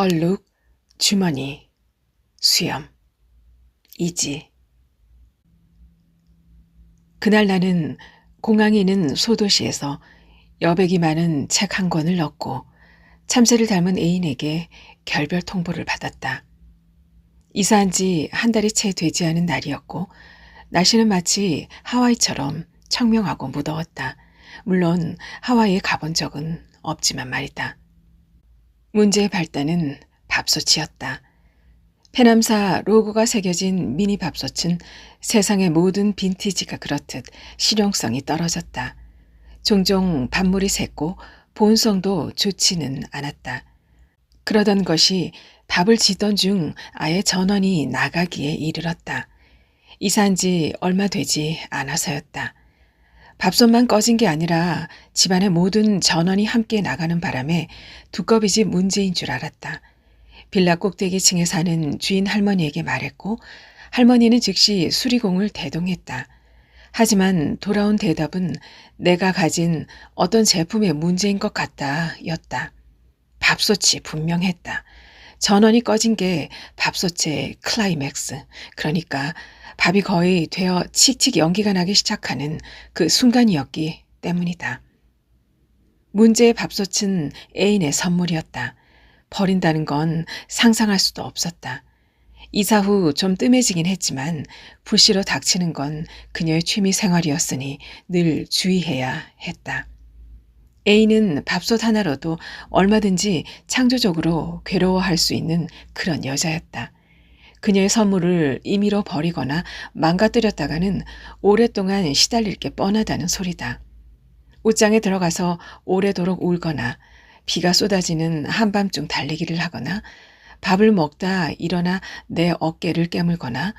얼룩, 주머니, 수염, 이지. 그날 나는 공항에 있는 소도시에서 여백이 많은 책 한 권을 넣고 참새를 닮은 애인에게 결별 통보를 받았다. 이사한 지 한 달이 채 되지 않은 날이었고 날씨는 마치 하와이처럼 청명하고 무더웠다. 물론 하와이에 가본 적은 없지만 말이다. 문제의 발단은 밥솥이었다. 페남사 로고가 새겨진 미니 밥솥은 세상의 모든 빈티지가 그렇듯 실용성이 떨어졌다. 종종 밥물이 샜고 보온성도 좋지는 않았다. 그러던 것이 밥을 짓던 중 아예 전원이 나가기에 이르렀다. 이사한 지 얼마 되지 않아서였다. 밥솥만 꺼진 게 아니라 집안의 모든 전원이 함께 나가는 바람에 두꺼비 집 문제인 줄 알았다. 빌라 꼭대기층에 사는 주인 할머니에게 말했고 할머니는 즉시 수리공을 대동했다. 하지만 돌아온 대답은 내가 가진 어떤 제품의 문제인 것 같다 였다. 밥솥이 분명했다. 전원이 꺼진 게 밥솥의 클라이맥스, 그러니까 밥이 거의 되어 칙칙 연기가 나기 시작하는 그 순간이었기 때문이다. 문제의 밥솥은 애인의 선물이었다. 버린다는 건 상상할 수도 없었다. 이사 후 좀 뜸해지긴 했지만 불시로 닥치는 건 그녀의 취미 생활이었으니 늘 주의해야 했다. A는 밥솥 하나로도 얼마든지 창조적으로 괴로워할 수 있는 그런 여자였다. 그녀의 선물을 임의로 버리거나 망가뜨렸다가는 오랫동안 시달릴 게 뻔하다는 소리다. 옷장에 들어가서 오래도록 울거나 비가 쏟아지는 한밤중 달리기를 하거나 밥을 먹다 일어나 내 어깨를 깨물거나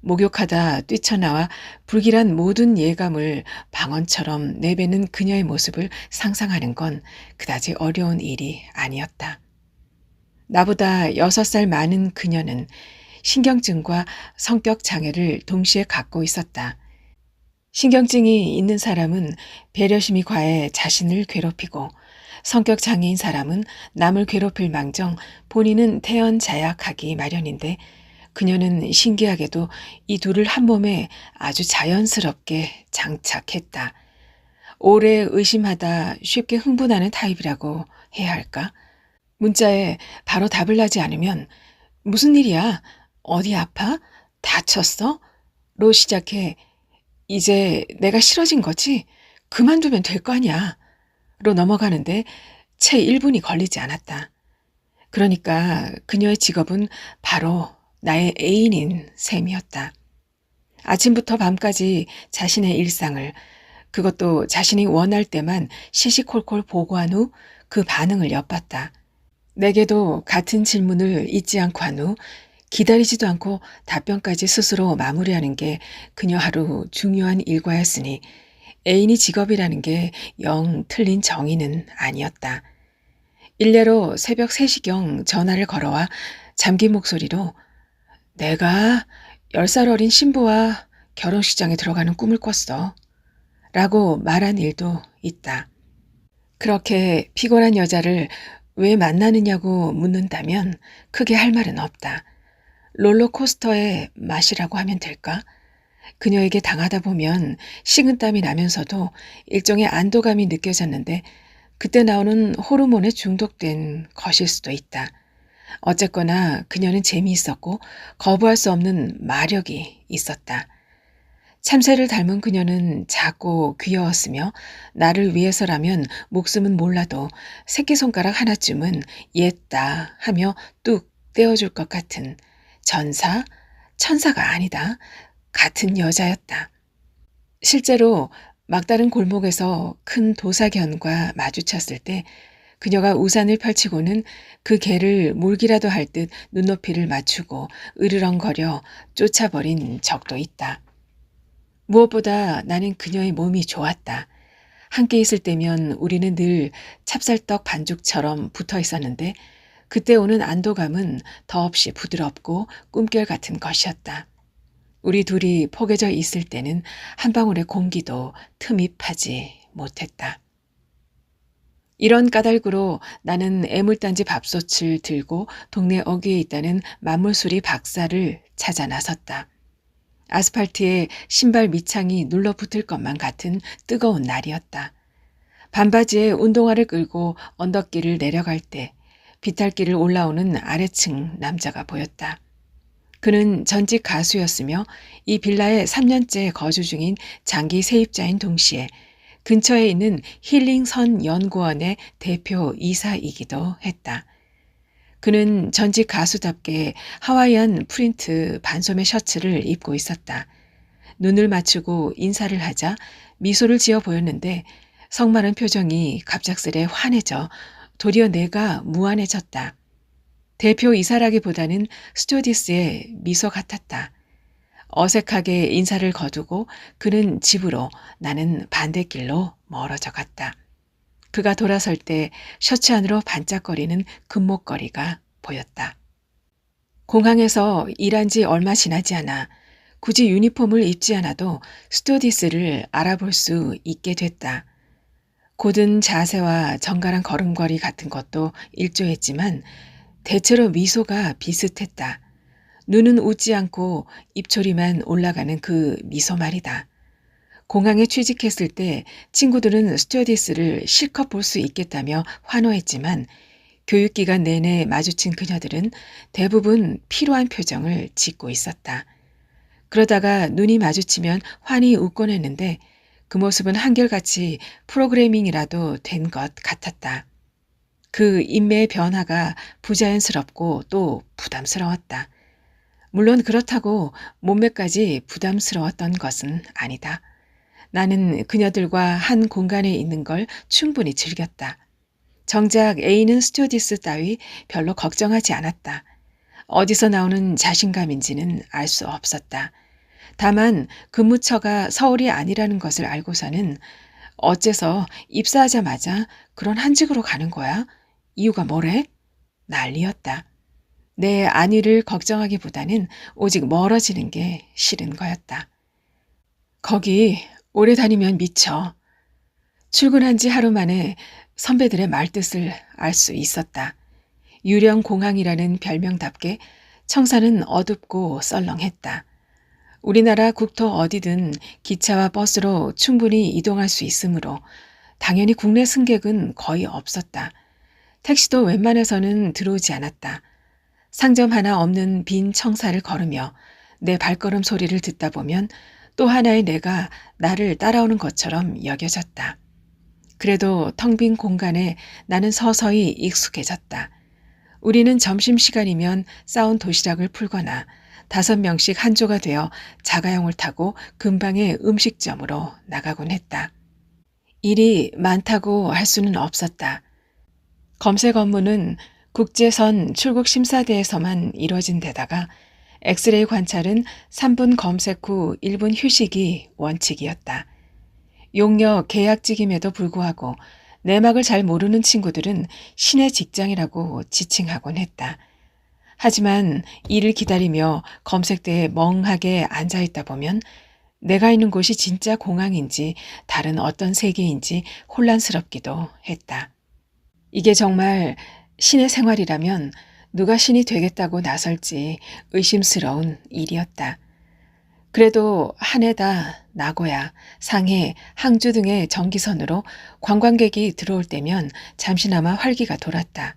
목욕하다 뛰쳐나와 불길한 모든 예감을 방언처럼 내뱉는 그녀의 모습을 상상하는 건 그다지 어려운 일이 아니었다. 나보다 6살 많은 그녀는 신경증과 성격 장애를 동시에 갖고 있었다. 신경증이 있는 사람은 배려심이 과해 자신을 괴롭히고 성격 장애인 사람은 남을 괴롭힐 망정 본인은 태연자약하기 마련인데 그녀는 신기하게도 이 둘을 한 몸에 아주 자연스럽게 장착했다. 오래 의심하다 쉽게 흥분하는 타입이라고 해야 할까? 문자에 바로 답을 하지 않으면 무슨 일이야? 어디 아파? 다쳤어? 로 시작해 이제 내가 싫어진 거지? 그만두면 될 거 아니야. 로 넘어가는데 채 1분이 걸리지 않았다. 그러니까 그녀의 직업은 바로 나의 애인인 셈이었다. 아침부터 밤까지 자신의 일상을, 그것도 자신이 원할 때만 시시콜콜 보고한 후 그 반응을 엿봤다. 내게도 같은 질문을 잊지 않고 한 후 기다리지도 않고 답변까지 스스로 마무리하는 게 그녀 하루 중요한 일과였으니 애인이 직업이라는 게 영 틀린 정의는 아니었다. 일례로 새벽 3시경 전화를 걸어와 잠긴 목소리로 내가 10살 어린 신부와 결혼식장에 들어가는 꿈을 꿨어. 라고 말한 일도 있다. 그렇게 피곤한 여자를 왜 만나느냐고 묻는다면 크게 할 말은 없다. 롤러코스터의 맛이라고 하면 될까? 그녀에게 당하다 보면 식은땀이 나면서도 일종의 안도감이 느껴졌는데 그때 나오는 호르몬에 중독된 것일 수도 있다. 어쨌거나 그녀는 재미있었고 거부할 수 없는 마력이 있었다. 참새를 닮은 그녀는 작고 귀여웠으며 나를 위해서라면 목숨은 몰라도 새끼손가락 하나쯤은 옛다 하며 뚝 떼어줄 것 같은 전사, 천사가 아니다. 같은 여자였다. 실제로 막다른 골목에서 큰 도사견과 마주쳤을 때 그녀가 우산을 펼치고는 그 개를 몰기라도 할 듯 눈높이를 맞추고 으르렁거려 쫓아버린 적도 있다. 무엇보다 나는 그녀의 몸이 좋았다. 함께 있을 때면 우리는 늘 찹쌀떡 반죽처럼 붙어 있었는데 그때 오는 안도감은 더없이 부드럽고 꿈결 같은 것이었다. 우리 둘이 포개져 있을 때는 한 방울의 공기도 틈이 파지 못했다. 이런 까닭으로 나는 애물단지 밥솥을 들고 동네 어귀에 있다는 만물수리 박사를 찾아 나섰다. 아스팔트에 신발 밑창이 눌러붙을 것만 같은 뜨거운 날이었다. 반바지에 운동화를 끌고 언덕길을 내려갈 때 비탈길을 올라오는 아래층 남자가 보였다. 그는 전직 가수였으며 이 빌라에 3년째 거주 중인 장기 세입자인 동시에 근처에 있는 힐링선 연구원의 대표 이사이기도 했다. 그는 전직 가수답게 하와이안 프린트 반소매 셔츠를 입고 있었다. 눈을 맞추고 인사를 하자 미소를 지어 보였는데 성마른 표정이 갑작스레 환해져 도리어 내가 무안해졌다. 대표 이사라기보다는 스튜어디스의 미소 같았다. 어색하게 인사를 거두고 그는 집으로, 나는 반대길로 멀어져 갔다. 그가 돌아설 때 셔츠 안으로 반짝거리는 금목걸이가 보였다. 공항에서 일한 지 얼마 지나지 않아 굳이 유니폼을 입지 않아도 스튜어디스를 알아볼 수 있게 됐다. 고든 자세와 정갈한 걸음걸이 같은 것도 일조했지만 대체로 미소가 비슷했다. 눈은 웃지 않고 입꼬리만 올라가는 그 미소 말이다. 공항에 취직했을 때 친구들은 스튜어디스를 실컷 볼 수 있겠다며 환호했지만 교육기간 내내 마주친 그녀들은 대부분 피로한 표정을 짓고 있었다. 그러다가 눈이 마주치면 환히 웃곤 했는데 그 모습은 한결같이 프로그래밍이라도 된 것 같았다. 그 인매의 변화가 부자연스럽고 또 부담스러웠다. 물론 그렇다고 몸매까지 부담스러웠던 것은 아니다. 나는 그녀들과 한 공간에 있는 걸 충분히 즐겼다. 정작 A는 스튜어디스 따위 별로 걱정하지 않았다. 어디서 나오는 자신감인지는 알 수 없었다. 다만 근무처가 서울이 아니라는 것을 알고서는 어째서 입사하자마자 그런 한직으로 가는 거야? 이유가 뭐래? 난리였다. 내 안위를 걱정하기보다는 오직 멀어지는 게 싫은 거였다. 거기 오래 다니면 미쳐. 출근한 지 하루 만에 선배들의 말뜻을 알 수 있었다. 유령 공항이라는 별명답게 청사는 어둡고 썰렁했다. 우리나라 국토 어디든 기차와 버스로 충분히 이동할 수 있으므로 당연히 국내 승객은 거의 없었다. 택시도 웬만해서는 들어오지 않았다. 상점 하나 없는 빈 청사를 걸으며 내 발걸음 소리를 듣다 보면 또 하나의 내가 나를 따라오는 것처럼 여겨졌다. 그래도 텅 빈 공간에 나는 서서히 익숙해졌다. 우리는 점심시간이면 싸운 도시락을 풀거나 5명씩 한 조가 되어 자가용을 타고 근방의 음식점으로 나가곤 했다. 일이 많다고 할 수는 없었다. 검색 업무는 국제선 출국 심사대에서만 이뤄진 데다가 엑스레이 관찰은 3분 검색 후 1분 휴식이 원칙이었다. 용역 계약직임에도 불구하고 내막을 잘 모르는 친구들은 신의 직장이라고 지칭하곤 했다. 하지만 일을 기다리며 검색대에 멍하게 앉아있다 보면 내가 있는 곳이 진짜 공항인지 다른 어떤 세계인지 혼란스럽기도 했다. 이게 정말 신의 생활이라면 누가 신이 되겠다고 나설지 의심스러운 일이었다. 그래도 하네다, 나고야, 상해, 항주 등의 정기선으로 관광객이 들어올 때면 잠시나마 활기가 돌았다.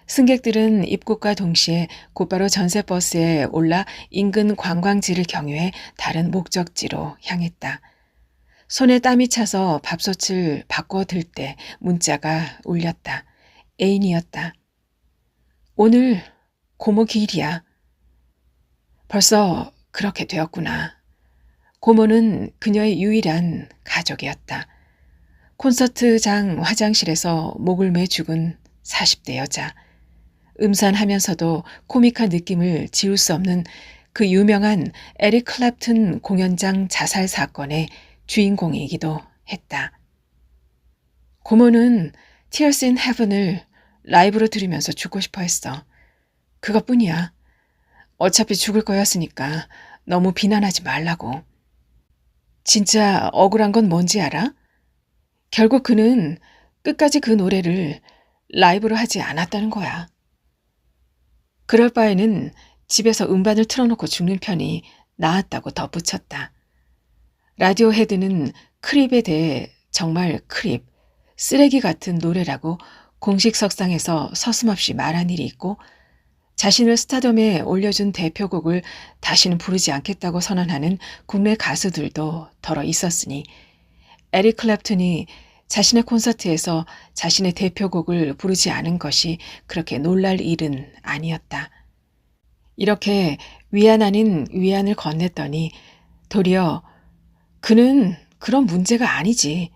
승객들은 입국과 동시에 곧바로 전세버스에 올라 인근 관광지를 경유해 다른 목적지로 향했다. 손에 땀이 차서 밥솥을 바꿔 들 때 문자가 울렸다. 애인이었다. 오늘 고모 기일이야. 벌써 그렇게 되었구나. 고모는 그녀의 유일한 가족이었다. 콘서트장 화장실에서 목을 매 죽은 40대 여자. 음산하면서도 코믹한 느낌을 지울 수 없는 그 유명한 에릭 클랩튼 공연장 자살 사건의 주인공이기도 했다. 고모는 Tears in Heaven을 라이브로 들으면서 죽고 싶어 했어. 그것뿐이야. 어차피 죽을 거였으니까 너무 비난하지 말라고. 진짜 억울한 건 뭔지 알아? 결국 그는 끝까지 그 노래를 라이브로 하지 않았다는 거야. 그럴 바에는 집에서 음반을 틀어놓고 죽는 편이 나았다고 덧붙였다. 라디오 헤드는 크립에 대해 정말 크립, 쓰레기 같은 노래라고 공식 석상에서 서슴없이 말한 일이 있고 자신을 스타덤에 올려준 대표곡을 다시는 부르지 않겠다고 선언하는 국내 가수들도 더러 있었으니 에릭 클랩튼이 자신의 콘서트에서 자신의 대표곡을 부르지 않은 것이 그렇게 놀랄 일은 아니었다. 이렇게 위안 아닌 위안을 건넸더니 도리어 그는 그런 문제가 아니지.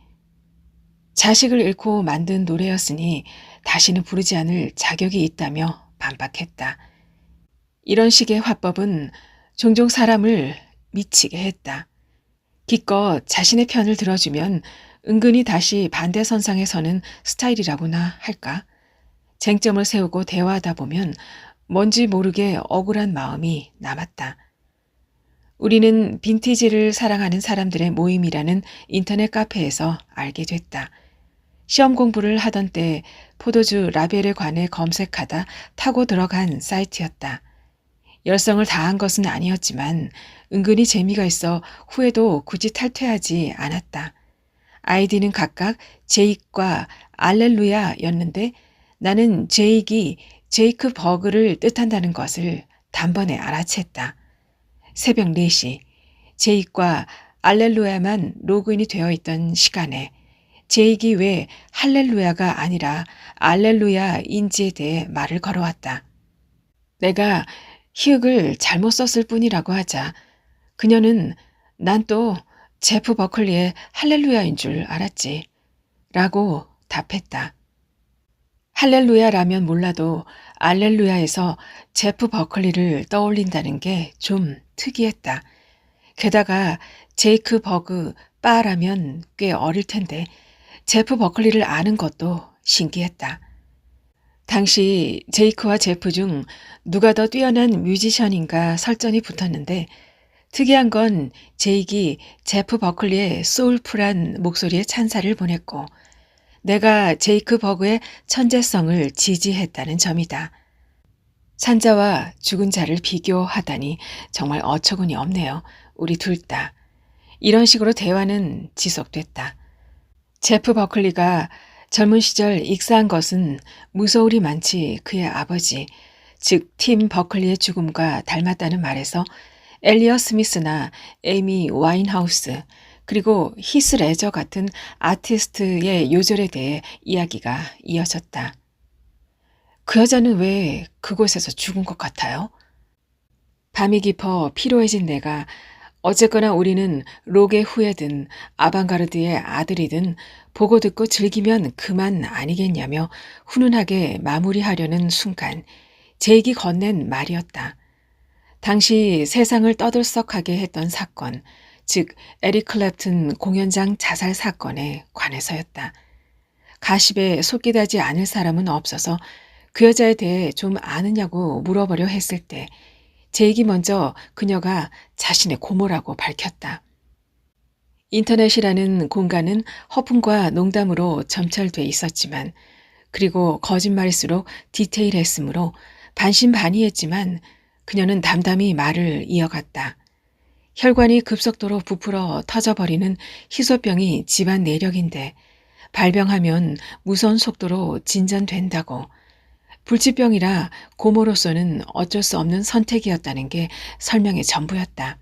자식을 잃고 만든 노래였으니 다시는 부르지 않을 자격이 있다며 반박했다. 이런 식의 화법은 종종 사람을 미치게 했다. 기껏 자신의 편을 들어주면 은근히 다시 반대선상에 서는 스타일이라고나 할까? 쟁점을 세우고 대화하다 보면 뭔지 모르게 억울한 마음이 남았다. 우리는 빈티지를 사랑하는 사람들의 모임이라는 인터넷 카페에서 알게 됐다. 시험 공부를 하던 때 포도주 라벨에 관해 검색하다 타고 들어간 사이트였다. 열성을 다한 것은 아니었지만 은근히 재미가 있어 후에도 굳이 탈퇴하지 않았다. 아이디는 각각 제익과 알렐루야였는데 나는 제익이 제이크 버그를 뜻한다는 것을 단번에 알아챘다. 새벽 4시 제익과 알렐루야만 로그인이 되어 있던 시간에 제익이 왜 할렐루야가 아니라 알렐루야인지에 대해 말을 걸어왔다. 내가 히읗을 잘못 썼을 뿐이라고 하자 그녀는 난 또 제프 버클리의 할렐루야인 줄 알았지 라고 답했다. 할렐루야라면 몰라도 알렐루야에서 제프 버클리를 떠올린다는 게 좀 특이했다. 게다가 제이크 버그 바라면 꽤 어릴 텐데 제프 버클리를 아는 것도 신기했다. 당시 제이크와 제프 중 누가 더 뛰어난 뮤지션인가 설전이 붙었는데 특이한 건 제이크 제프 버클리의 소울풀한 목소리에 찬사를 보냈고 내가 제이크 버그의 천재성을 지지했다는 점이다. 산자와 죽은 자를 비교하다니 정말 어처구니 없네요. 우리 둘 다. 이런 식으로 대화는 지속됐다. 제프 버클리가 젊은 시절 익사한 것은 무서울이 많지 그의 아버지, 즉 팀 버클리의 죽음과 닮았다는 말에서 엘리어 스미스나 에이미 와인하우스 그리고 히스 레저 같은 아티스트의 요절에 대해 이야기가 이어졌다. 그 여자는 왜 그곳에서 죽은 것 같아요? 밤이 깊어 피로해진 내가 어쨌거나 우리는 록의 후예든 아방가르드의 아들이든 보고 듣고 즐기면 그만 아니겠냐며 훈훈하게 마무리하려는 순간 제익이 건넨 말이었다. 당시 세상을 떠들썩하게 했던 사건, 즉 에릭 클랩튼 공연장 자살 사건에 관해서였다. 가십에 속기다지 않을 사람은 없어서 그 여자에 대해 좀 아느냐고 물어보려 했을 때 제익이 먼저 그녀가 자신의 고모라고 밝혔다. 인터넷이라는 공간은 허풍과 농담으로 점철돼 있었지만 그리고 거짓말일수록 디테일했으므로 반신반의했지만 그녀는 담담히 말을 이어갔다. 혈관이 급속도로 부풀어 터져버리는 희소병이 집안 내력인데 발병하면 무서운 속도로 진전된다고. 불치병이라 고모로서는 어쩔 수 없는 선택이었다는 게 설명의 전부였다.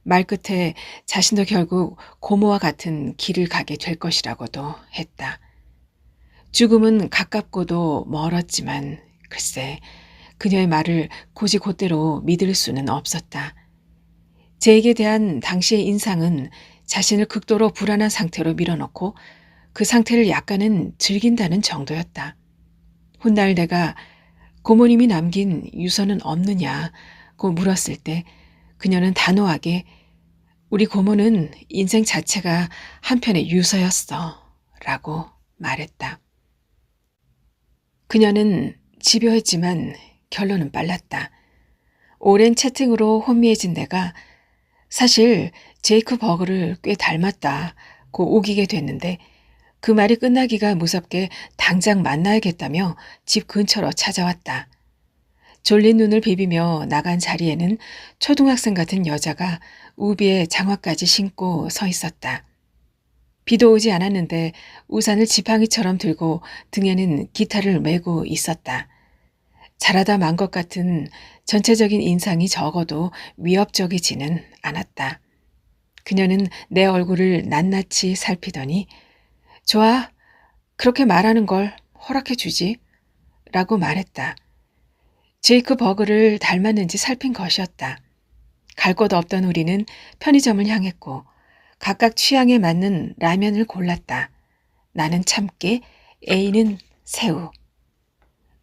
말끝에 자신도 결국 고모와 같은 길을 가게 될 것이라고도 했다. 죽음은 가깝고도 멀었지만 글쎄 그녀의 말을 곧이곧대로 믿을 수는 없었다. 제에게 대한 당시의 인상은 자신을 극도로 불안한 상태로 밀어넣고 그 상태를 약간은 즐긴다는 정도였다. 훗날 내가 고모님이 남긴 유서는 없느냐고 물었을 때 그녀는 단호하게 우리 고모는 인생 자체가 한편의 유서였어 라고 말했다. 그녀는 집요했지만 결론은 빨랐다. 오랜 채팅으로 혼미해진 내가 사실 제이크 버그를 꽤 닮았다고 우기게 됐는데 그 말이 끝나기가 무섭게 당장 만나야겠다며 집 근처로 찾아왔다. 졸린 눈을 비비며 나간 자리에는 초등학생 같은 여자가 우비에 장화까지 신고 서 있었다. 비도 오지 않았는데 우산을 지팡이처럼 들고 등에는 기타를 메고 있었다. 잘하다 만 것 같은 전체적인 인상이 적어도 위협적이지는 않았다. 그녀는 내 얼굴을 낱낱이 살피더니 좋아, 그렇게 말하는 걸 허락해 주지 라고 말했다. 제이크 버그를 닮았는지 살핀 것이었다. 갈 곳 없던 우리는 편의점을 향했고 각각 취향에 맞는 라면을 골랐다. 나는 참깨, A는 새우.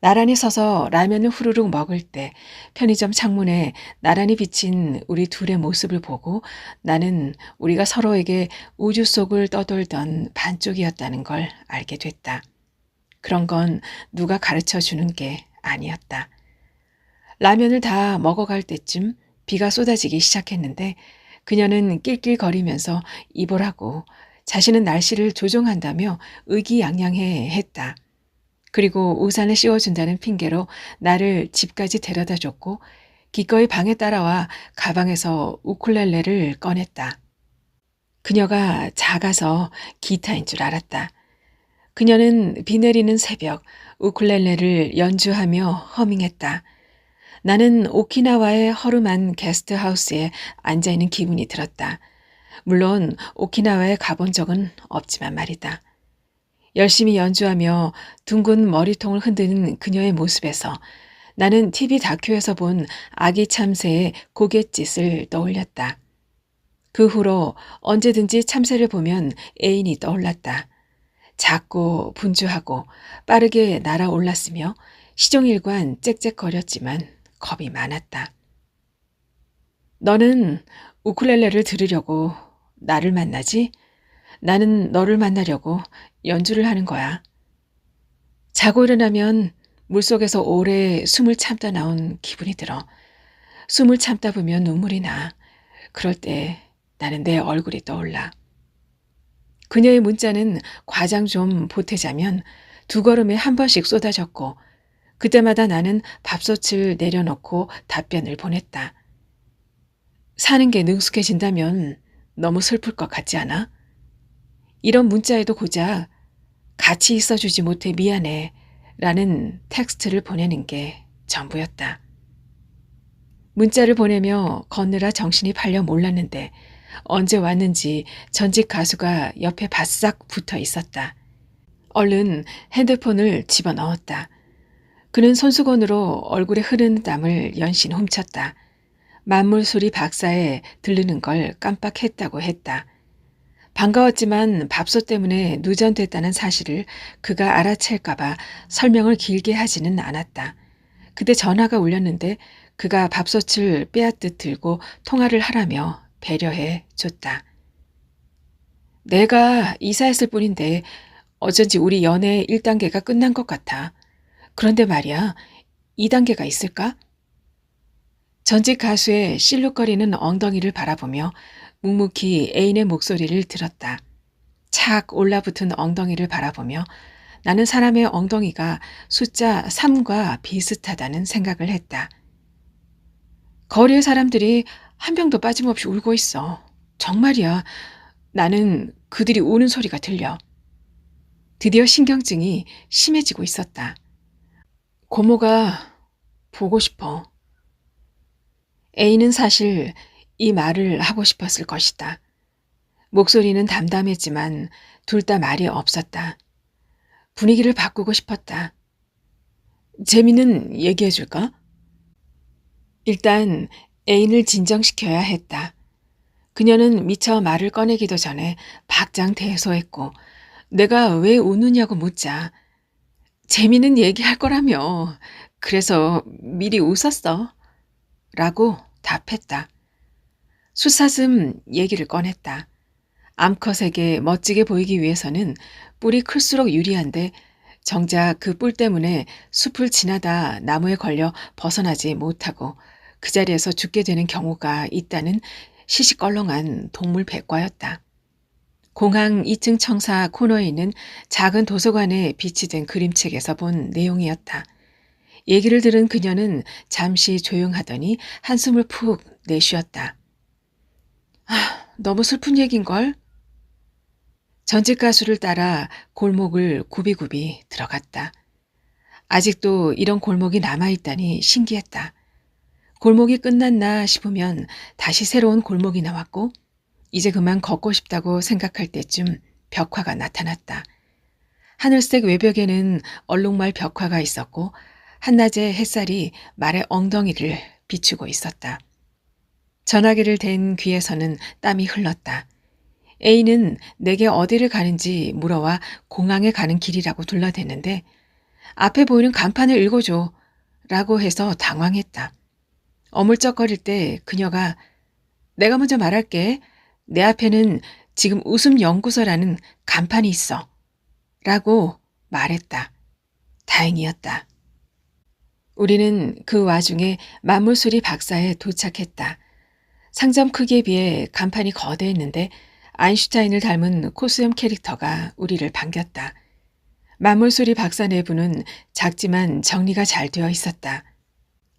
나란히 서서 라면을 후루룩 먹을 때 편의점 창문에 나란히 비친 우리 둘의 모습을 보고 나는 우리가 서로에게 우주 속을 떠돌던 반쪽이었다는 걸 알게 됐다. 그런 건 누가 가르쳐 주는 게 아니었다. 라면을 다 먹어갈 때쯤 비가 쏟아지기 시작했는데 그녀는 낄낄거리면서 입을 하고 자신은 날씨를 조종한다며 의기양양해 했다. 그리고 우산을 씌워준다는 핑계로 나를 집까지 데려다 줬고 기꺼이 방에 따라와 가방에서 우쿨렐레를 꺼냈다. 그녀가 작아서 기타인 줄 알았다. 그녀는 비 내리는 새벽 우쿨렐레를 연주하며 허밍했다. 나는 오키나와의 허름한 게스트하우스에 앉아있는 기분이 들었다. 물론 오키나와에 가본 적은 없지만 말이다. 열심히 연주하며 둥근 머리통을 흔드는 그녀의 모습에서 나는 TV 다큐에서 본 아기 참새의 고갯짓을 떠올렸다. 그 후로 언제든지 참새를 보면 애인이 떠올랐다. 작고 분주하고 빠르게 날아올랐으며 시종일관 짹짹거렸지만 겁이 많았다. 너는 우쿨렐레를 들으려고 나를 만나지? 나는 너를 만나려고 연주를 하는 거야. 자고 일어나면 물속에서 오래 숨을 참다 나온 기분이 들어. 숨을 참다 보면 눈물이 나. 그럴 때 나는 내 얼굴이 떠올라. 그녀의 문자는 과장 좀 보태자면 2걸음에 한 번씩 쏟아졌고 그때마다 나는 밥솥을 내려놓고 답변을 보냈다. 사는 게 능숙해진다면 너무 슬플 것 같지 않아? 이런 문자에도 고작 같이 있어주지 못해 미안해 라는 텍스트를 보내는 게 전부였다. 문자를 보내며 걷느라 정신이 팔려 몰랐는데 언제 왔는지 전직 가수가 옆에 바싹 붙어 있었다. 얼른 핸드폰을 집어넣었다. 그는 손수건으로 얼굴에 흐르는 땀을 연신 훔쳤다. 만물소리 박사에 들르는 걸 깜빡했다고 했다. 반가웠지만 밥솥 때문에 누전됐다는 사실을 그가 알아챌까봐 설명을 길게 하지는 않았다. 그때 전화가 울렸는데 그가 밥솥을 빼앗듯 들고 통화를 하라며 배려해 줬다. 내가 이사했을 뿐인데 어쩐지 우리 연애 1단계가 끝난 것 같아. 그런데 말이야, 2단계가 있을까? 전직 가수의 실룩거리는 엉덩이를 바라보며 묵묵히 애인의 목소리를 들었다. 착 올라붙은 엉덩이를 바라보며 나는 사람의 엉덩이가 숫자 3과 비슷하다는 생각을 했다. 거리의 사람들이 한 명도 빠짐없이 울고 있어. 정말이야. 나는 그들이 우는 소리가 들려. 드디어 신경증이 심해지고 있었다. 고모가 보고 싶어. A는 사실 이 말을 하고 싶었을 것이다. 목소리는 담담했지만 둘 다 말이 없었다. 분위기를 바꾸고 싶었다. 재미는 얘기해 줄까? 일단 애인을 진정시켜야 했다. 그녀는 미처 말을 꺼내기도 전에 박장대소했고 내가 왜 우느냐고 묻자. 재미는 얘기할 거라며. 그래서 미리 웃었어. 라고 답했다. 숫사슴 얘기를 꺼냈다. 암컷에게 멋지게 보이기 위해서는 뿔이 클수록 유리한데 정작 그 뿔 때문에 숲을 지나다 나무에 걸려 벗어나지 못하고 그 자리에서 죽게 되는 경우가 있다는 시시껄렁한 동물 백과였다. 공항 2층 청사 코너에 있는 작은 도서관에 비치된 그림책에서 본 내용이었다. 얘기를 들은 그녀는 잠시 조용하더니 한숨을 푹 내쉬었다. 너무 슬픈 얘긴걸? 전직 가수를 따라 골목을 굽이굽이 들어갔다. 아직도 이런 골목이 남아있다니 신기했다. 골목이 끝났나 싶으면 다시 새로운 골목이 나왔고 이제 그만 걷고 싶다고 생각할 때쯤 벽화가 나타났다. 하늘색 외벽에는 얼룩말 벽화가 있었고 한낮의 햇살이 말의 엉덩이를 비추고 있었다. 전화기를 댄 귀에서는 땀이 흘렀다. A는 내게 어디를 가는지 물어와 공항에 가는 길이라고 둘러댔는데 앞에 보이는 간판을 읽어줘 라고 해서 당황했다. 어물쩍거릴 때 그녀가 내가 먼저 말할게. 내 앞에는 지금 웃음연구소라는 간판이 있어 라고 말했다. 다행이었다. 우리는 그 와중에 만물수리 박사에 도착했다. 상점 크기에 비해 간판이 거대했는데 아인슈타인을 닮은 코수염 캐릭터가 우리를 반겼다. 만물수리 박사 내부는 작지만 정리가 잘 되어 있었다.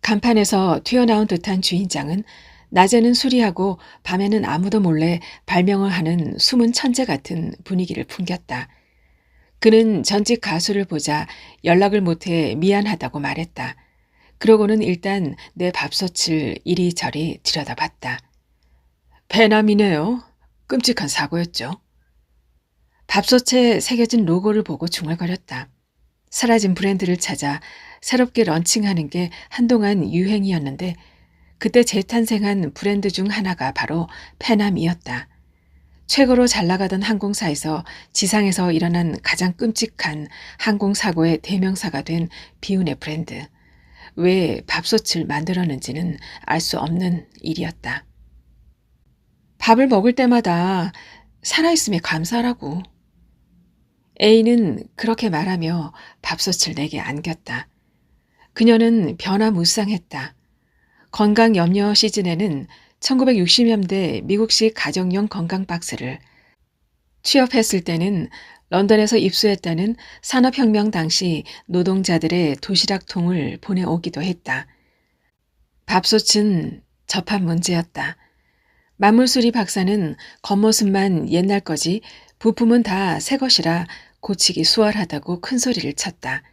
간판에서 튀어나온 듯한 주인장은 낮에는 수리하고 밤에는 아무도 몰래 발명을 하는 숨은 천재 같은 분위기를 풍겼다. 그는 전직 가수를 보자 연락을 못해 미안하다고 말했다. 그러고는 일단 내 밥솥을 이리저리 들여다봤다. 배남이네요. 끔찍한 사고였죠. 밥솥에 새겨진 로고를 보고 중얼거렸다. 사라진 브랜드를 찾아 새롭게 런칭하는 게 한동안 유행이었는데 그때 재탄생한 브랜드 중 하나가 바로 페남이었다. 최고로 잘 나가던 항공사에서 지상에서 일어난 가장 끔찍한 항공사고의 대명사가 된 비운의 브랜드. 왜 밥솥을 만들었는지는 알 수 없는 일이었다. 밥을 먹을 때마다 살아있음에 감사하라고. A는 그렇게 말하며 밥솥을 내게 안겼다. 그녀는 변화무쌍했다. 건강 염려 시즌에는 1960년대 미국식 가정용 건강 박스를, 취업했을 때는 런던에서 입수했다는 산업혁명 당시 노동자들의 도시락통을 보내오기도 했다. 밥솥은 접합 문제였다. 만물수리 박사는 겉모습만 옛날 거지 부품은 다 새 것이라 고치기 수월하다고 큰 소리를 쳤다.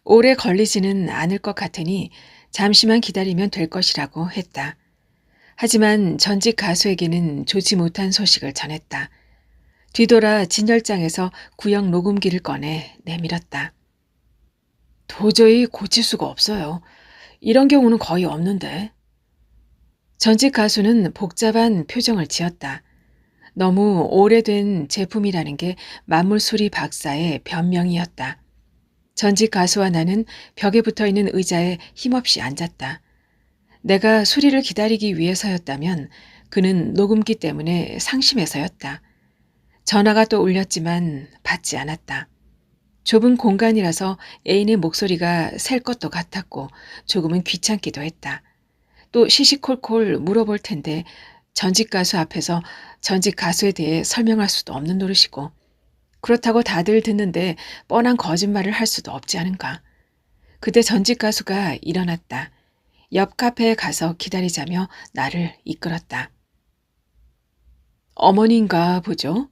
오래 걸리지는 않을 것 같으니 잠시만 기다리면 될 것이라고 했다. 하지만 전직 가수에게는 좋지 못한 소식을 전했다. 뒤돌아 진열장에서 구형 녹음기를 꺼내 내밀었다. 도저히 고칠 수가 없어요. 이런 경우는 거의 없는데. 전직 가수는 복잡한 표정을 지었다. 너무 오래된 제품이라는 게 만물수리 박사의 변명이었다. 전직 가수와 나는 벽에 붙어있는 의자에 힘없이 앉았다. 내가 수리를 기다리기 위해서였다면 그는 녹음기 때문에 상심해서였다. 전화가 또 울렸지만 받지 않았다. 좁은 공간이라서 애인의 목소리가 셀 것도 같았고 조금은 귀찮기도 했다. 또 시시콜콜 물어볼 텐데 전직 가수 앞에서 전직 가수에 대해 설명할 수도 없는 노릇이고 그렇다고 다들 듣는데 뻔한 거짓말을 할 수도 없지 않은가. 그때 전직 가수가 일어났다. 옆 카페에 가서 기다리자며 나를 이끌었다. 어머니인가 보죠?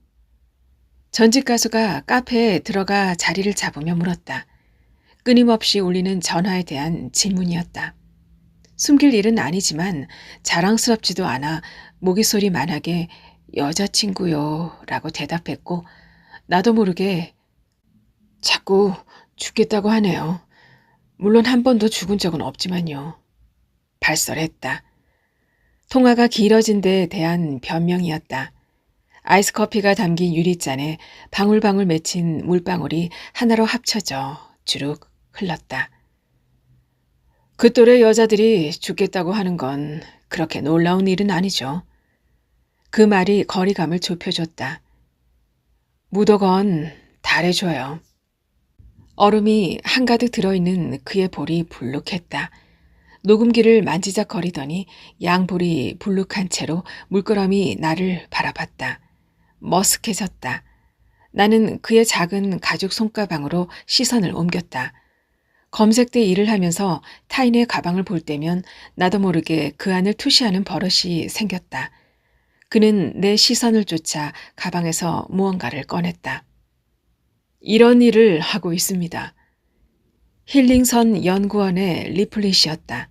전직 가수가 카페에 들어가 자리를 잡으며 물었다. 끊임없이 울리는 전화에 대한 질문이었다. 숨길 일은 아니지만 자랑스럽지도 않아 모기소리 만하게 여자친구요 라고 대답했고 나도 모르게 자꾸 죽겠다고 하네요. 물론 한 번도 죽은 적은 없지만요. 발설했다. 통화가 길어진 데에 대한 변명이었다. 아이스커피가 담긴 유리잔에 방울방울 맺힌 물방울이 하나로 합쳐져 주룩 흘렀다. 그 또래 여자들이 죽겠다고 하는 건 그렇게 놀라운 일은 아니죠. 그 말이 거리감을 좁혀줬다. 무더건 달래줘요. 얼음이 한가득 들어있는 그의 볼이 불룩했다. 녹음기를 만지작거리더니 양볼이 불룩한 채로 물끄러미 나를 바라봤다. 머쓱해졌다. 나는 그의 작은 가죽 손가방으로 시선을 옮겼다. 검색대 일을 하면서 타인의 가방을 볼 때면 나도 모르게 그 안을 투시하는 버릇이 생겼다. 그는 내 시선을 쫓아 가방에서 무언가를 꺼냈다. 이런 일을 하고 있습니다. 힐링선 연구원의 리플릿이었다.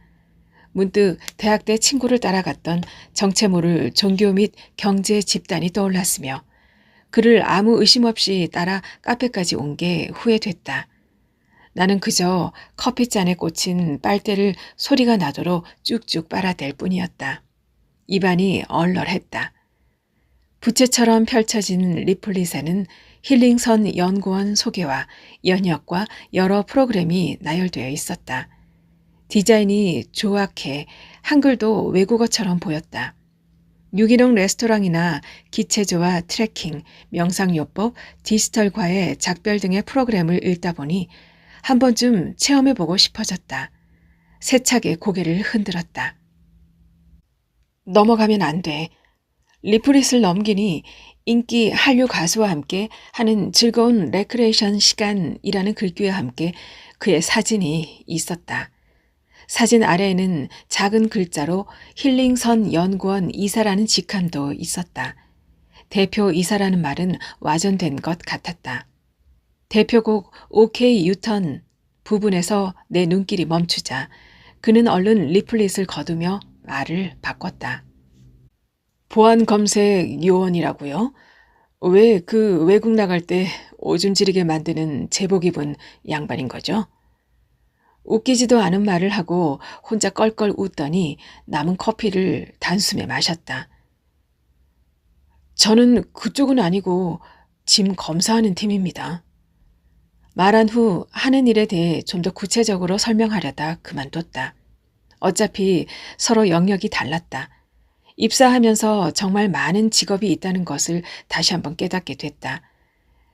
문득 대학 때 친구를 따라갔던 정체 모를 종교 및 경제 집단이 떠올랐으며 그를 아무 의심 없이 따라 카페까지 온 게 후회됐다. 나는 그저 커피잔에 꽂힌 빨대를 소리가 나도록 쭉쭉 빨아댈 뿐이었다. 입안이 얼얼했다. 부채처럼 펼쳐진 리플릿에는 힐링선 연구원 소개와 연역과 여러 프로그램이 나열되어 있었다. 디자인이 조악해 한글도 외국어처럼 보였다. 유기농 레스토랑이나 기체조와 트레킹, 명상요법, 디지털과의 작별 등의 프로그램을 읽다 보니 한 번쯤 체험해보고 싶어졌다. 세차게 고개를 흔들었다. 넘어가면 안 돼. 리플릿을 넘기니 인기 한류 가수와 함께 하는 즐거운 레크레이션 시간이라는 글귀와 함께 그의 사진이 있었다. 사진 아래에는 작은 글자로 힐링선 연구원 이사라는 직함도 있었다. 대표 이사라는 말은 와전된 것 같았다. 대표곡 OK 유턴 부분에서 내 눈길이 멈추자 그는 얼른 리플릿을 거두며 말을 바꿨다. 보안 검색 요원이라고요? 왜 그 외국 나갈 때 오줌 지리게 만드는 제복 입은 양반인 거죠? 웃기지도 않은 말을 하고 혼자 껄껄 웃더니 남은 커피를 단숨에 마셨다. 저는 그쪽은 아니고 짐 검사하는 팀입니다. 말한 후 하는 일에 대해 좀 더 구체적으로 설명하려다 그만뒀다. 어차피 서로 영역이 달랐다. 입사하면서 정말 많은 직업이 있다는 것을 다시 한번 깨닫게 됐다.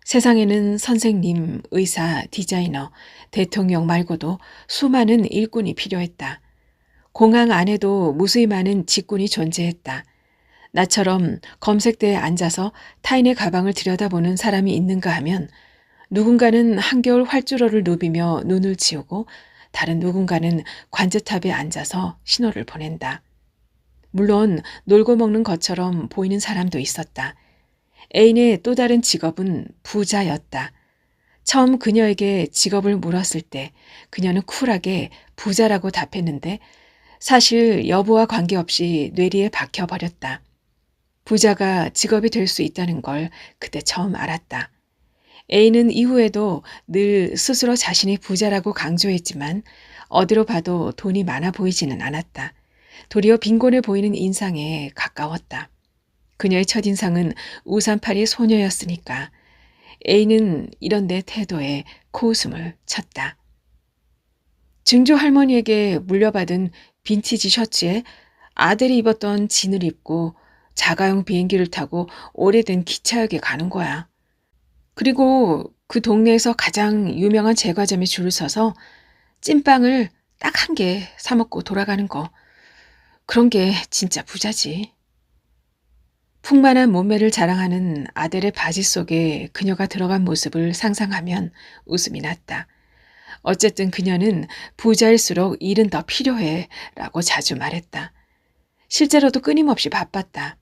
세상에는 선생님, 의사, 디자이너, 대통령 말고도 수많은 일꾼이 필요했다. 공항 안에도 무수히 많은 직군이 존재했다. 나처럼 검색대에 앉아서 타인의 가방을 들여다보는 사람이 있는가 하면 누군가는 한겨울 활주로를 누비며 눈을 치우고 다른 누군가는 관제탑에 앉아서 신호를 보낸다. 물론 놀고 먹는 것처럼 보이는 사람도 있었다. 애인의 또 다른 직업은 부자였다. 처음 그녀에게 직업을 물었을 때 그녀는 쿨하게 부자라고 답했는데 사실 여부와 관계없이 뇌리에 박혀버렸다. 부자가 직업이 될 수 있다는 걸 그때 처음 알았다. A는 이후에도 늘 스스로 자신이 부자라고 강조했지만 어디로 봐도 돈이 많아 보이지는 않았다. 도리어 빈곤해 보이는 인상에 가까웠다. 그녀의 첫인상은 우산팔이 소녀였으니까 A는 이런 내 태도에 코웃음을 쳤다. 증조 할머니에게 물려받은 빈티지 셔츠에 아들이 입었던 진을 입고 자가용 비행기를 타고 오래된 기차역에 가는 거야. 그리고 그 동네에서 가장 유명한 제과점에 줄을 서서 찐빵을 딱 한 개 사 먹고 돌아가는 거. 그런 게 진짜 부자지. 풍만한 몸매를 자랑하는 아델의 바지 속에 그녀가 들어간 모습을 상상하면 웃음이 났다. 어쨌든 그녀는 부자일수록 일은 더 필요해 라고 자주 말했다. 실제로도 끊임없이 바빴다.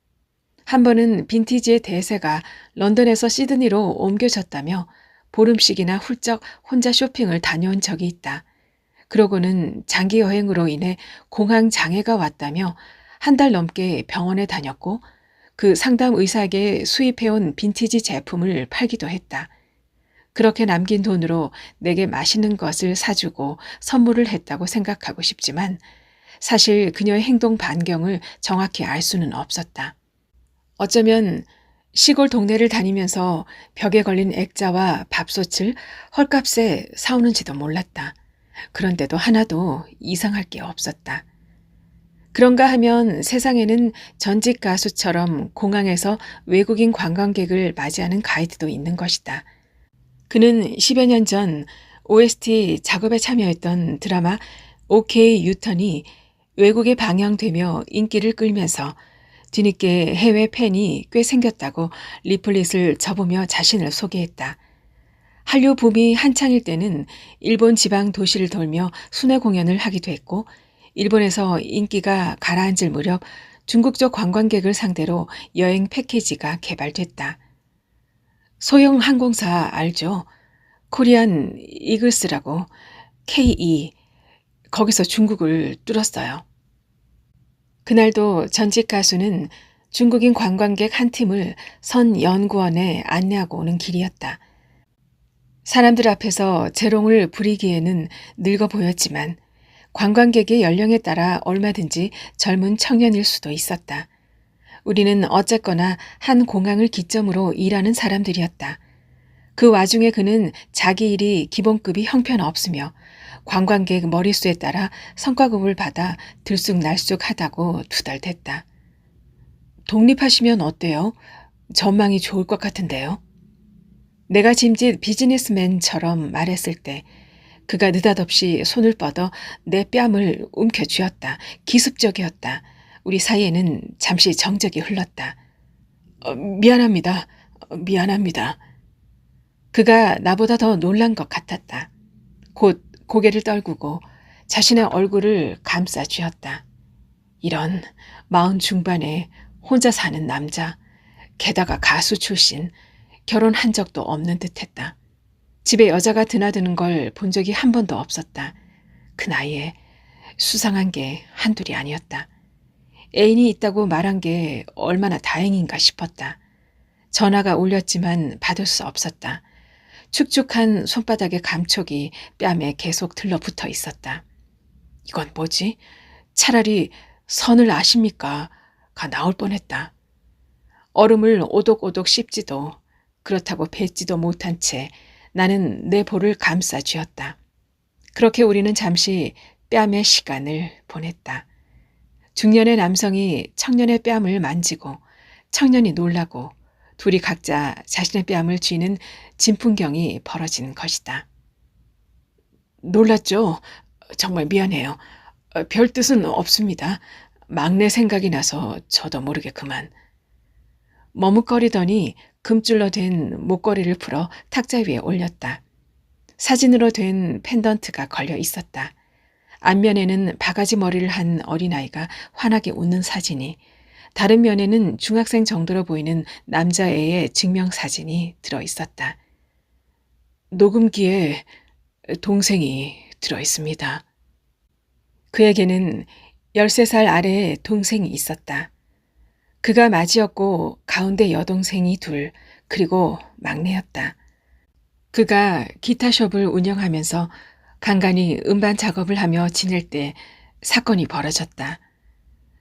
한 번은 빈티지의 대세가 런던에서 시드니로 옮겨졌다며 보름씩이나 훌쩍 혼자 쇼핑을 다녀온 적이 있다. 그러고는 장기 여행으로 인해 공황 장애가 왔다며 한 달 넘게 병원에 다녔고 그 상담 의사에게 수입해온 빈티지 제품을 팔기도 했다. 그렇게 남긴 돈으로 내게 맛있는 것을 사주고 선물을 했다고 생각하고 싶지만 사실 그녀의 행동 반경을 정확히 알 수는 없었다. 어쩌면 시골 동네를 다니면서 벽에 걸린 액자와 밥솥을 헐값에 사오는지도 몰랐다. 그런데도 하나도 이상할 게 없었다. 그런가 하면 세상에는 전직 가수처럼 공항에서 외국인 관광객을 맞이하는 가이드도 있는 것이다. 그는 10여 년 전 OST 작업에 참여했던 드라마 OK 유턴이 외국에 방영되며 인기를 끌면서 뒤늦게 해외 팬이 꽤 생겼다고 리플릿을 접으며 자신을 소개했다. 한류 붐이 한창일 때는 일본 지방 도시를 돌며 순회 공연을 하기도 했고, 일본에서 인기가 가라앉을 무렵 중국 쪽 관광객을 상대로 여행 패키지가 개발됐다. 소형 항공사 알죠? 코리안 이글스라고 KE, 거기서 중국을 뚫었어요. 그날도 전직 가수는 중국인 관광객 한 팀을 선 연구원에 안내하고 오는 길이었다. 사람들 앞에서 재롱을 부리기에는 늙어 보였지만 관광객의 연령에 따라 얼마든지 젊은 청년일 수도 있었다. 우리는 어쨌거나 한 공항을 기점으로 일하는 사람들이었다. 그 와중에 그는 자기 일이 기본급이 형편없으며 관광객 머릿수에 따라 성과급을 받아 들쑥날쑥하다고 투덜댔다. 독립하시면 어때요? 전망이 좋을 것 같은데요. 내가 짐짓 비즈니스맨처럼 말했을 때 그가 느닷없이 손을 뻗어 내 뺨을 움켜쥐었다. 기습적이었다. 우리 사이에는 잠시 정적이 흘렀다. 미안합니다. 미안합니다. 그가 나보다 더 놀란 것 같았다. 곧 고개를 떨구고 자신의 얼굴을 감싸 쥐었다. 이런 40 중반에 혼자 사는 남자, 게다가 가수 출신, 결혼한 적도 없는 듯했다. 집에 여자가 드나드는 걸 본 적이 한 번도 없었다. 그 나이에 수상한 게 한둘이 아니었다. 애인이 있다고 말한 게 얼마나 다행인가 싶었다. 전화가 울렸지만 받을 수 없었다. 축축한 손바닥의 감촉이 뺨에 계속 들러붙어 있었다. 이건 뭐지? 차라리 선을 아십니까? 가 나올 뻔했다. 얼음을 오독오독 씹지도 그렇다고 뱉지도 못한 채 나는 내 볼을 감싸 쥐었다. 그렇게 우리는 잠시 뺨의 시간을 보냈다. 중년의 남성이 청년의 뺨을 만지고 청년이 놀라고 둘이 각자 자신의 뺨을 쥐는 진풍경이 벌어진 것이다. 놀랐죠? 정말 미안해요. 별 뜻은 없습니다. 막내 생각이 나서 저도 모르게 그만. 머뭇거리더니 금줄로 된 목걸이를 풀어 탁자 위에 올렸다. 사진으로 된 펜던트가 걸려 있었다. 앞면에는 바가지 머리를 한 어린아이가 환하게 웃는 사진이, 다른 면에는 중학생 정도로 보이는 남자애의 증명사진이 들어있었다. 녹음기에 동생이 들어있습니다. 그에게는 13살 아래의 동생이 있었다. 그가 맞이였고 가운데 여동생이 둘, 그리고 막내였다. 그가 기타숍을 운영하면서 간간히 음반 작업을 하며 지낼 때 사건이 벌어졌다.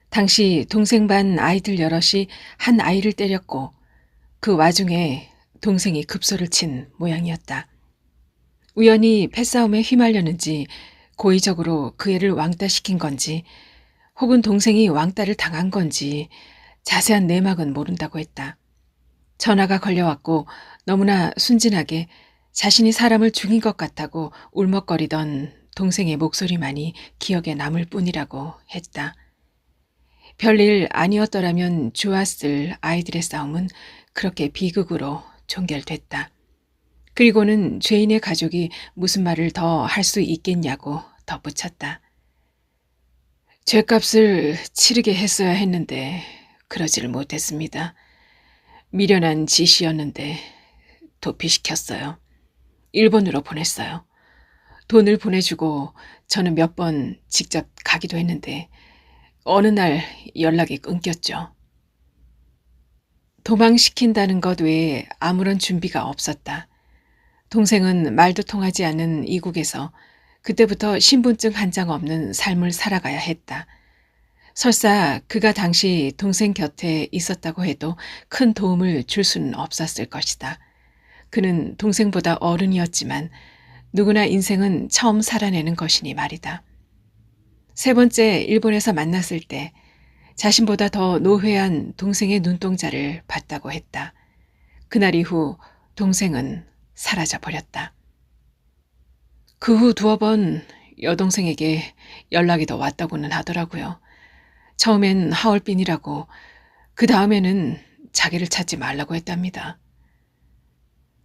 당시 동생 반 아이들 여럿이 한 아이를 때렸고 그 와중에 동생이 급소를 친 모양이었다. 우연히 패싸움에 휘말렸는지 고의적으로 그 애를 왕따시킨 건지 혹은 동생이 왕따를 당한 건지 자세한 내막은 모른다고 했다. 전화가 걸려왔고 너무나 순진하게 자신이 사람을 죽인 것 같다고 울먹거리던 동생의 목소리만이 기억에 남을 뿐이라고 했다. 별일 아니었더라면 좋았을 아이들의 싸움은 그렇게 비극으로 종결됐다. 그리고는 죄인의 가족이 무슨 말을 더 할 수 있겠냐고 덧붙였다. 죗값을 치르게 했어야 했는데 그러지를 못했습니다. 미련한 짓이었는데 도피시켰어요. 일본으로 보냈어요. 돈을 보내주고 저는 몇 번 직접 가기도 했는데 어느 날 연락이 끊겼죠. 도망시킨다는 것 외에 아무런 준비가 없었다. 동생은 말도 통하지 않는 이국에서 그때부터 신분증 한 장 없는 삶을 살아가야 했다. 설사 그가 당시 동생 곁에 있었다고 해도 큰 도움을 줄 수는 없었을 것이다. 그는 동생보다 어른이었지만 누구나 인생은 처음 살아내는 것이니 말이다. 세 번째 일본에서 만났을 때 자신보다 더 노회한 동생의 눈동자를 봤다고 했다. 그날 이후 동생은 사라져 버렸다. 그 후 2번 여동생에게 연락이 더 왔다고는 하더라고요. 처음엔 하얼빈이라고, 그 다음에는 자기를 찾지 말라고 했답니다.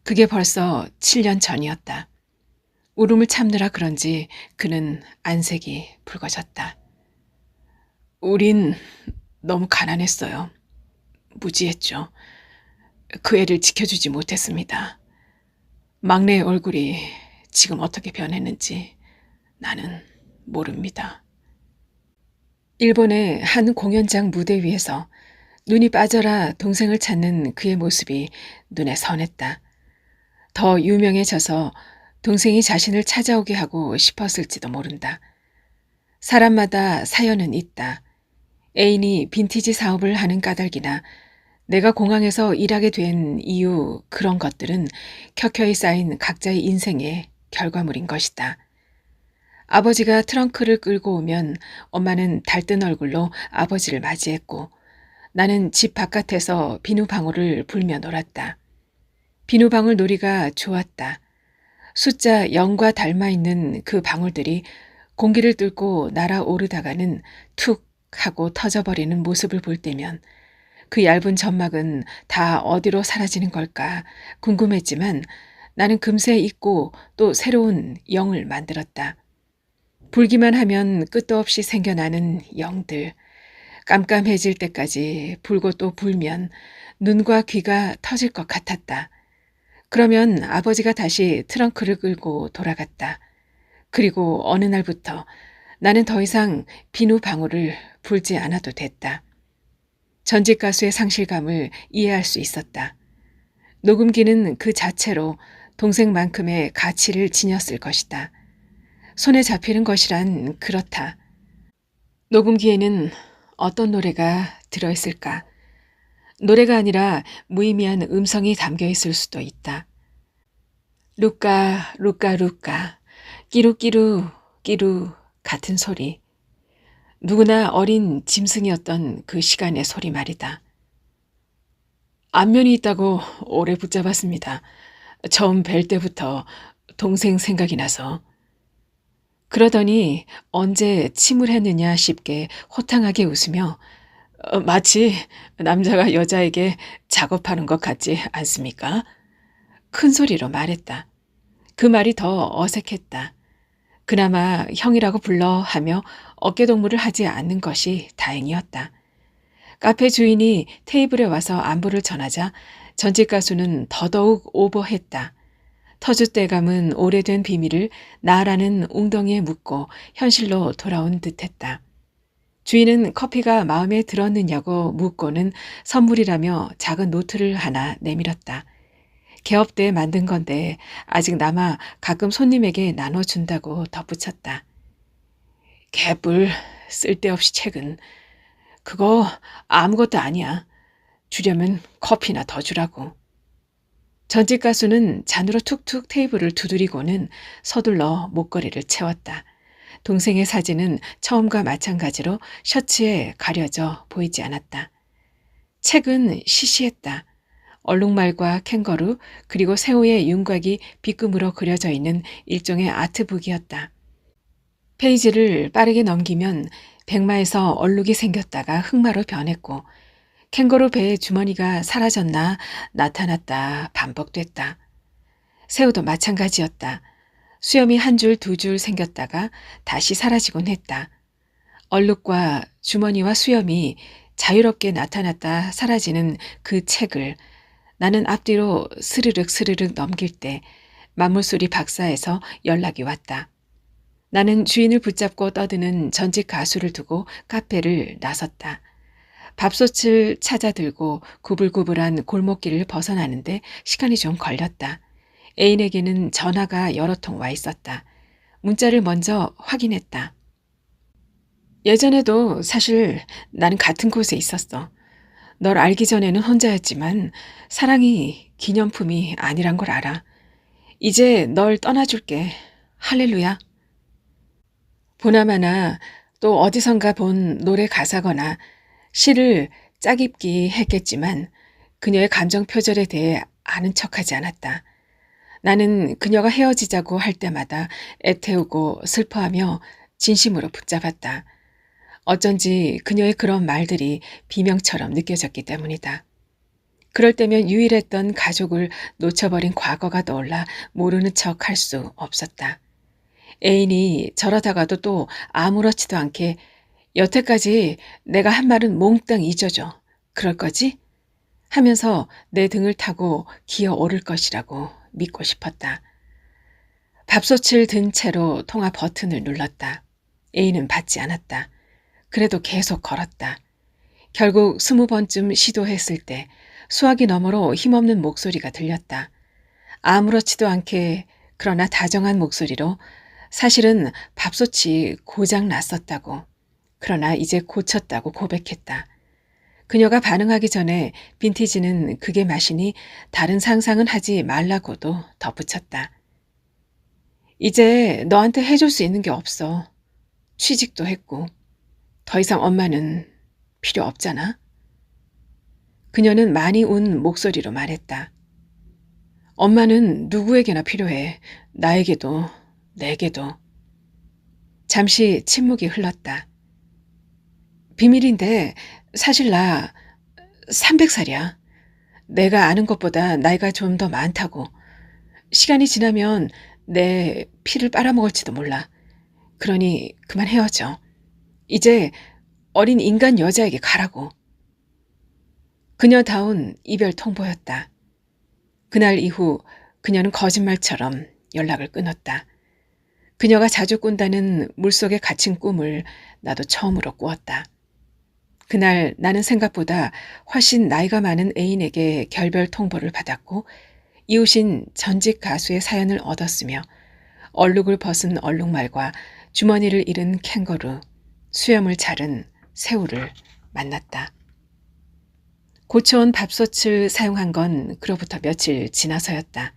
그게 벌써 7년 전이었다. 울음을 참느라 그런지 그는 안색이 붉어졌다. 우린 너무 가난했어요. 무지했죠. 그 애를 지켜주지 못했습니다. 막내의 얼굴이 지금 어떻게 변했는지 나는 모릅니다. 일본의 한 공연장 무대 위에서 눈이 빠져라 동생을 찾는 그의 모습이 눈에 선했다. 더 유명해져서 동생이 자신을 찾아오게 하고 싶었을지도 모른다. 사람마다 사연은 있다. 애인이 빈티지 사업을 하는 까닭이나 내가 공항에서 일하게 된 이유 그런 것들은 켜켜이 쌓인 각자의 인생의 결과물인 것이다. 아버지가 트렁크를 끌고 오면 엄마는 달뜬 얼굴로 아버지를 맞이했고 나는 집 바깥에서 비누방울을 불며 놀았다. 비누방울 놀이가 좋았다. 숫자 0과 닮아 있는 그 방울들이 공기를 뚫고 날아오르다가는 툭 하고 터져버리는 모습을 볼 때면 그 얇은 점막은 다 어디로 사라지는 걸까 궁금했지만 나는 금세 잊고 또 새로운 영을 만들었다. 불기만 하면 끝도 없이 생겨나는 영들. 깜깜해질 때까지 불고 또 불면 눈과 귀가 터질 것 같았다. 그러면 아버지가 다시 트렁크를 끌고 돌아갔다. 그리고 어느 날부터 나는 더 이상 비누 방울을 불지 않아도 됐다. 전직 가수의 상실감을 이해할 수 있었다. 녹음기는 그 자체로 동생만큼의 가치를 지녔을 것이다. 손에 잡히는 것이란 그렇다. 녹음기에는 어떤 노래가 들어있을까? 노래가 아니라 무의미한 음성이 담겨 있을 수도 있다. 루까, 루까, 루까, 끼루끼루, 끼루 같은 소리. 누구나 어린 짐승이었던 그 시간의 소리 말이다. 안면이 있다고 오래 붙잡았습니다. 처음 뵐 때부터 동생 생각이 나서. 그러더니 언제 침울했느냐 싶게 호탕하게 웃으며 마치 남자가 여자에게 작업하는 것 같지 않습니까? 큰 소리로 말했다. 그 말이 더 어색했다. 그나마 형이라고 불러 하며 어깨동무를 하지 않는 것이 다행이었다. 카페 주인이 테이블에 와서 안부를 전하자 전직 가수는 더더욱 오버했다. 터줏대감은 오래된 비밀을 나라는 웅덩이에 묻고 현실로 돌아온 듯했다. 주인은 커피가 마음에 들었느냐고 묻고는 선물이라며 작은 노트를 하나 내밀었다. 개업 때 만든 건데 아직 남아 가끔 손님에게 나눠준다고 덧붙였다. 개뿔 쓸데없이 책은 그거 아무것도 아니야. 주려면 커피나 더 주라고. 전직 가수는 잔으로 툭툭 테이블을 두드리고는 서둘러 목걸이를 채웠다. 동생의 사진은 처음과 마찬가지로 셔츠에 가려져 보이지 않았다. 책은 시시했다. 얼룩말과 캥거루 그리고 새우의 윤곽이 빗금으로 그려져 있는 일종의 아트북이었다. 페이지를 빠르게 넘기면 백마에서 얼룩이 생겼다가 흑마로 변했고 캥거루 배의 주머니가 사라졌나 나타났다 반복됐다. 새우도 마찬가지였다. 수염이 한 줄, 두 줄 생겼다가 다시 사라지곤 했다. 얼룩과 주머니와 수염이 자유롭게 나타났다 사라지는 그 책을 나는 앞뒤로 스르륵 스르륵 넘길 때 만물소리 박사에서 연락이 왔다. 나는 주인을 붙잡고 떠드는 전직 가수를 두고 카페를 나섰다. 밥솥을 찾아 들고 구불구불한 골목길을 벗어나는데 시간이 좀 걸렸다. 애인에게는 전화가 여러 통 와 있었다. 문자를 먼저 확인했다. 예전에도 사실 나는 같은 곳에 있었어. 널 알기 전에는 혼자였지만 사랑이 기념품이 아니란 걸 알아. 이제 널 떠나줄게. 할렐루야. 보나마나 또 어디선가 본 노래 가사거나 시를 짜깁기 했겠지만 그녀의 감정 표절에 대해 아는 척하지 않았다. 나는 그녀가 헤어지자고 할 때마다 애태우고 슬퍼하며 진심으로 붙잡았다. 어쩐지 그녀의 그런 말들이 비명처럼 느껴졌기 때문이다. 그럴 때면 유일했던 가족을 놓쳐버린 과거가 떠올라 모르는 척 할 수 없었다. 애인이 저러다가도 또 아무렇지도 않게 여태까지 내가 한 말은 몽땅 잊어줘. 그럴 거지? 하면서 내 등을 타고 기어 오를 것이라고 믿고 싶었다. 밥솥을 든 채로 통화 버튼을 눌렀다. A는 받지 않았다. 그래도 계속 걸었다. 결국 20번쯤 시도했을 때 수화기 너머로 힘없는 목소리가 들렸다. 아무렇지도 않게 그러나 다정한 목소리로 사실은 밥솥이 고장 났었다고. 그러나 이제 고쳤다고 고백했다. 그녀가 반응하기 전에 빈티지는 그게 맛이니 다른 상상은 하지 말라고도 덧붙였다. 이제 너한테 해줄 수 있는 게 없어. 취직도 했고 더 이상 엄마는 필요 없잖아. 그녀는 많이 운 목소리로 말했다. 엄마는 누구에게나 필요해. 나에게도 내게도. 잠시 침묵이 흘렀다. 비밀인데 사실 나 300살이야. 내가 아는 것보다 나이가 좀 더 많다고. 시간이 지나면 내 피를 빨아먹을지도 몰라. 그러니 그만 헤어져. 이제 어린 인간 여자에게 가라고. 그녀다운 이별 통보였다. 그날 이후 그녀는 거짓말처럼 연락을 끊었다. 그녀가 자주 꾼다는 물속에 갇힌 꿈을 나도 처음으로 꾸었다. 그날 나는 생각보다 훨씬 나이가 많은 애인에게 결별 통보를 받았고 이웃인 전직 가수의 사연을 얻었으며 얼룩을 벗은 얼룩말과 주머니를 잃은 캥거루, 수염을 자른 새우를 만났다. 고쳐온 밥솥을 사용한 건 그로부터 며칠 지나서였다.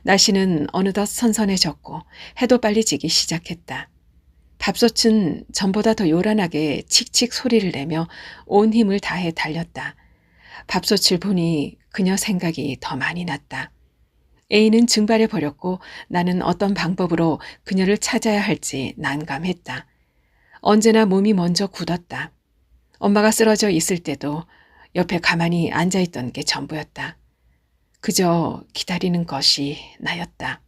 날씨는 어느덧 선선해졌고 해도 빨리 지기 시작했다. 밥솥은 전보다 더 요란하게 칙칙 소리를 내며 온 힘을 다해 달렸다. 밥솥을 보니 그녀 생각이 더 많이 났다. A는 증발해 버렸고 나는 어떤 방법으로 그녀를 찾아야 할지 난감했다. 언제나 몸이 먼저 굳었다. 엄마가 쓰러져 있을 때도 옆에 가만히 앉아있던 게 전부였다. 그저 기다리는 것이 나였다.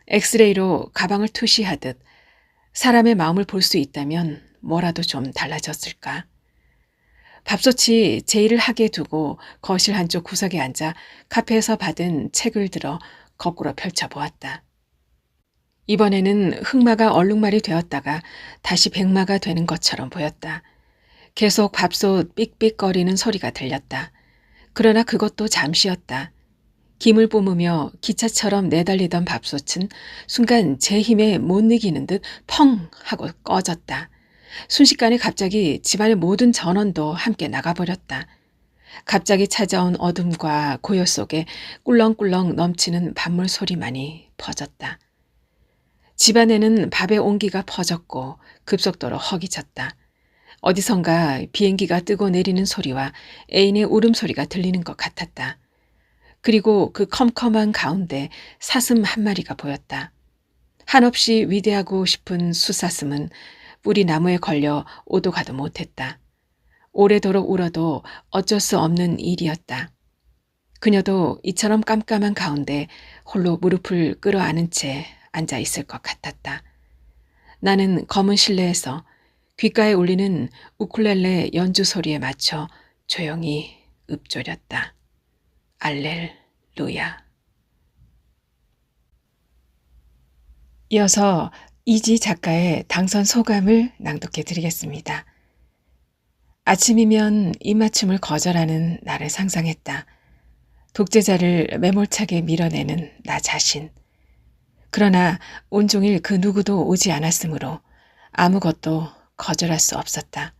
엑스레이로 가방을 투시하듯 사람의 마음을 볼 수 있다면 뭐라도 좀 달라졌을까? 밥솥이 제 일을 하게 두고 거실 한쪽 구석에 앉아 카페에서 받은 책을 들어 거꾸로 펼쳐보았다. 이번에는 흑마가 얼룩말이 되었다가 다시 백마가 되는 것처럼 보였다. 계속 밥솥 삑삑거리는 소리가 들렸다. 그러나 그것도 잠시였다. 김을 뿜으며 기차처럼 내달리던 밥솥은 순간 제 힘에 못 이기는 듯 펑 하고 꺼졌다. 순식간에 갑자기 집안의 모든 전원도 함께 나가버렸다. 갑자기 찾아온 어둠과 고요 속에 꿀렁꿀렁 넘치는 밥물 소리만이 퍼졌다. 집안에는 밥의 온기가 퍼졌고 급속도로 허기졌다. 어디선가 비행기가 뜨고 내리는 소리와 애인의 울음소리가 들리는 것 같았다. 그리고 그 컴컴한 가운데 사슴 한 마리가 보였다. 한없이 위대하고 싶은 수사슴은 뿌리 나무에 걸려 오도 가도 못했다. 오래도록 울어도 어쩔 수 없는 일이었다. 그녀도 이처럼 깜깜한 가운데 홀로 무릎을 끌어안은 채 앉아 있을 것 같았다. 나는 검은 실내에서 귓가에 울리는 우쿨렐레 연주 소리에 맞춰 조용히 읊조렸다. 알렐루야. 이어서 이지 작가의 당선 소감을 낭독해 드리겠습니다. 아침이면 입맞춤을 거절하는 나를 상상했다. 독재자를 매몰차게 밀어내는 나 자신. 그러나 온종일 그 누구도 오지 않았으므로 아무것도 거절할 수 없었다.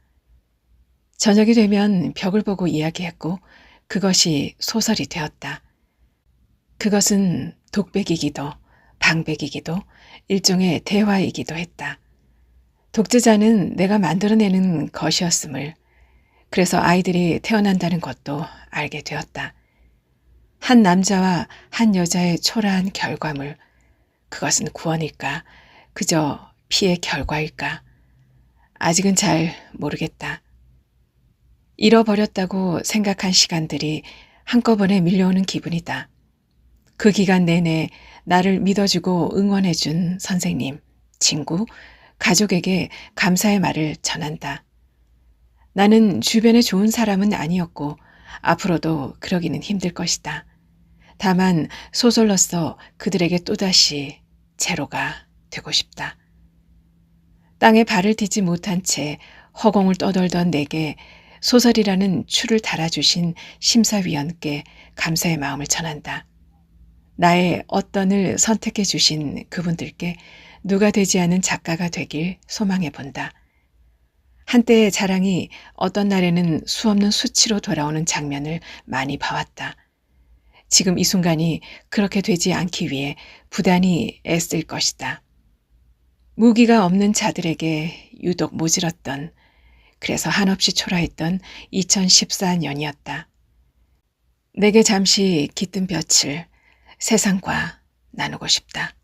저녁이 되면 벽을 보고 이야기했고 그것이 소설이 되었다. 그것은 독백이기도 방백이기도 일종의 대화이기도 했다. 독재자는 내가 만들어내는 것이었음을, 그래서 아이들이 태어난다는 것도 알게 되었다. 한 남자와 한 여자의 초라한 결과물, 그것은 구원일까? 그저 피의 결과일까? 아직은 잘 모르겠다. 잃어버렸다고 생각한 시간들이 한꺼번에 밀려오는 기분이다. 그 기간 내내 나를 믿어주고 응원해준 선생님, 친구, 가족에게 감사의 말을 전한다. 나는 주변에 좋은 사람은 아니었고 앞으로도 그러기는 힘들 것이다. 다만 소설로서 그들에게 또다시 제로가 되고 싶다. 땅에 발을 디지 못한 채 허공을 떠돌던 내게 소설이라는 추를 달아주신 심사위원께 감사의 마음을 전한다. 나의 어떤을 선택해 주신 그분들께 누가 되지 않은 작가가 되길 소망해 본다. 한때의 자랑이 어떤 날에는 수없는 수치로 돌아오는 장면을 많이 봐왔다. 지금 이 순간이 그렇게 되지 않기 위해 부단히 애쓸 것이다. 무기가 없는 자들에게 유독 모질었던, 그래서 한없이 초라했던 2014년이었다. 내게 잠시 깃든 볕을 세상과 나누고 싶다.